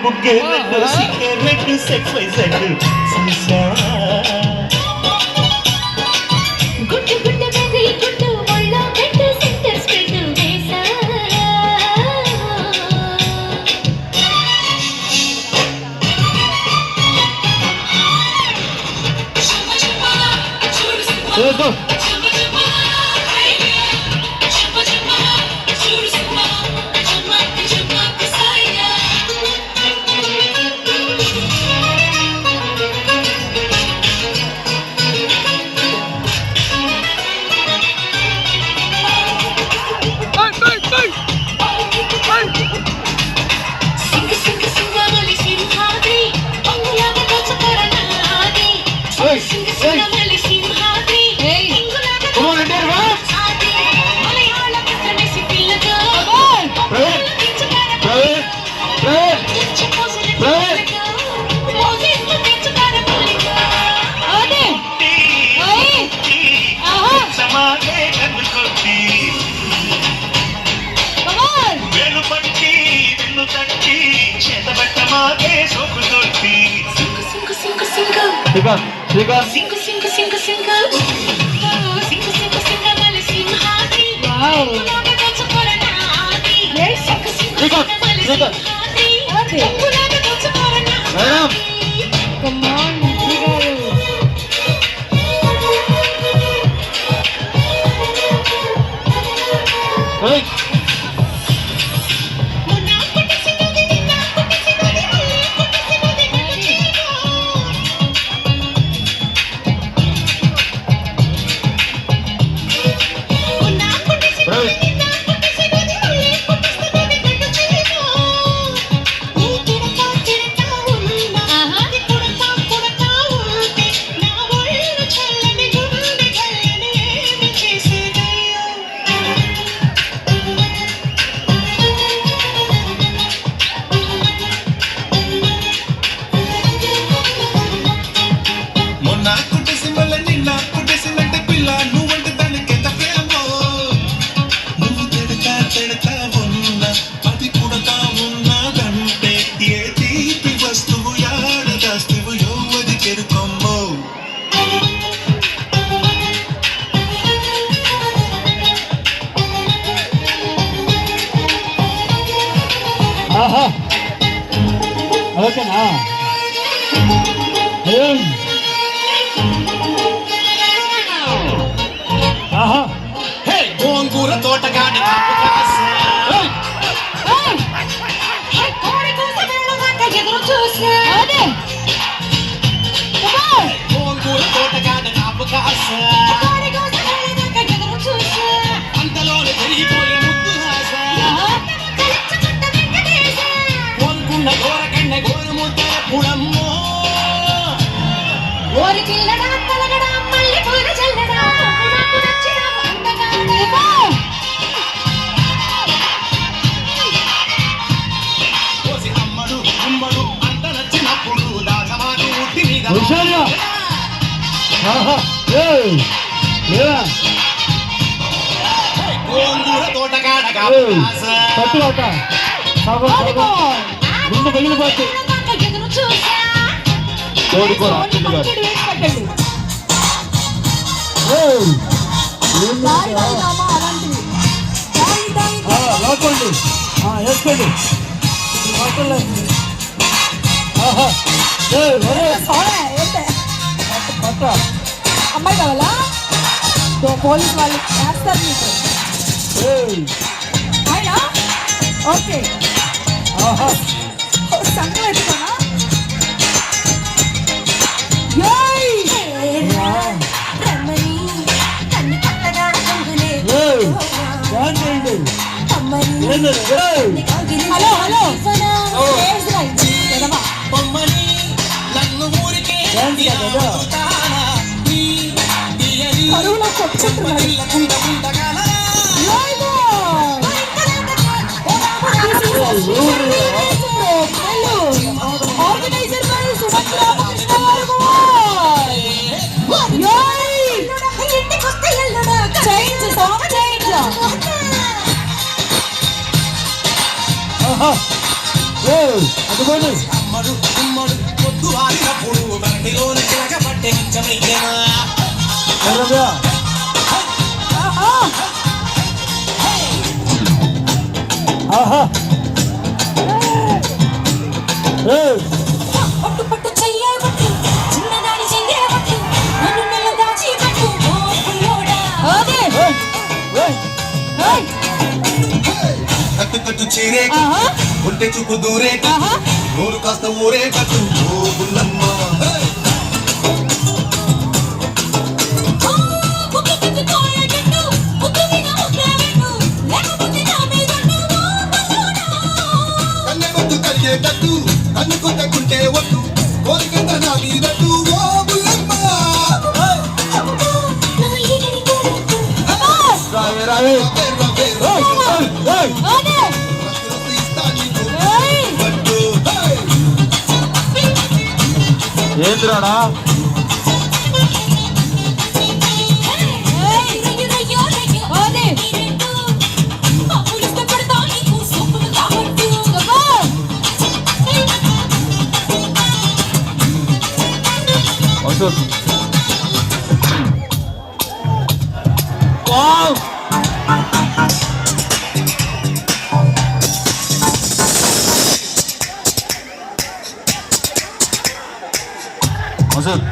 ముగ్గేళ్ళలో cigarette sex YZ చూసా గుడ్డు గుడ్డు వెర్రి గుడ్డు ఒళ్ళో పెట్టు సెంటర్ స్ప్రెడ్ వేసా ఓకేనా గోంగూర తోటగాడి గోంగూర తోటగాడి కాపు కాస అంతలోనే జరిగిపోయే ముద్దు హాస గోంగుండ గోరకండ గోరు ముద్ద పుడమ్మో ఓరి పిల్లడా తలగడా మళ్ళీ పూల చల్లడా ముందు పగిలిపోతే లోకండి వేసుకోండి అమ్మాయి కావాలా పోలీస్ వాళ్ళు వేస్తారు మీకు ఆయన ఓకే సంఘం ఎత్తుకోనా హలో హలో కరువులో అదిగోండి. అమ్మడు ఉమ్మడు పొద్దు వారినప్పుడు బండిలోన చిలకబట్టే నిత్యమైతేనా ఎవరయ్యా? ఆహా ఆహా. ఏయ్, పట్టు పట్టు చెయ్యే పట్టు చిన్నదాని చెయ్యే పట్టు నన్ను నెల దాచి పట్టు ఓ పుల్లోడా ఓకే ఏయ్, ఏయ్. ఏయ్ కట్టు కట్టు చీరే ఆహా ఒంటె చూపు దూరే ఆహా నూరు కాస్త ఊరే కట్టు ఓ బుల్లమ్మ ఓ బుక్కి కిక్కి కోయ జట్టు బుక్కి మీద ఒకే వెట్టు లేకపోతే నా మీద నువ్వు పుల్లోడా కన్నెగొట్టు కలిగేటట్టు కన్ను కొట్టకుంటే ఒట్టు కోరికంత నా మీదట్టు ఓ బుల్లమ్మ నా ఈగని కోరట్టు రావే, రావే. రవ్వే, రవ్వే, ఏయ్, ఏయ్, ఏయ్. ఓకే రక్తం ఇస్తా నీకు ఏయ్ పట్టు ఏందిరాడా? ఏయ్ రయ్యో రయ్యో ఓకే ఈ రెండు అప్పులిస్తే పెడతా నీకు సూపులు కాబట్టు వసూల్. వావ్. వసూల్.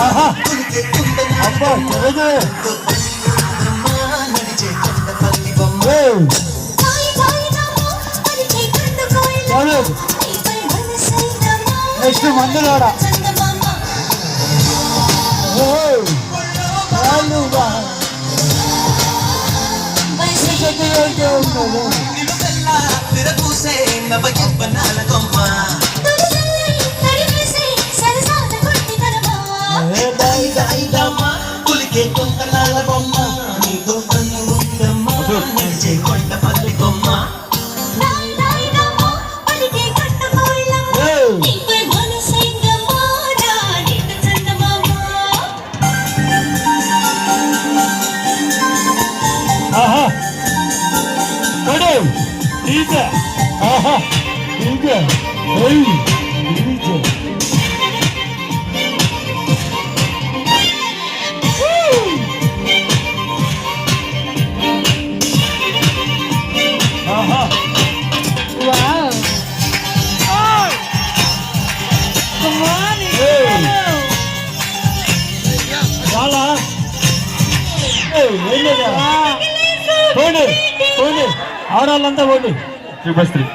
ఆహా. అబ్బా, తెరదు. ఏయ్, కాయి కాయిదామో పలికే కండు కోయిల చాలు. నీపై మనసైనమా నెక్స్ట్ మందులాడ. చందమామ ఏయ్, చాలుగా. వయసు చెట్టుగా ఉన్నది. తిరగూసే నవయవ్వనాల కొమ్మ తులసి తడివేసి సరసాల కొట్టి కరమా ఏ దాయి దాయి దమ్మ పులికే కొంకలాల బొమ్మ నీతో కన్ను ఉందమ్మ నడిచే కొండ పల్లి కొమ్మ నాయి నాయిదామో పలికే కండు కోయిల ఏయ్. నీపై మనసైనమా నిన్ను చందమామ ఆహా. కొడు. డీజే. ఆహా. డీజే. ఏయ్, డీజే. ఆహా. వావ్ కమ్ ఆన్ ఏయ్. చాలా. ఏయ్, ఏం లేదా? పోండి, పోండి. ఆడవాళ్ళంతా పోండి. 3/3.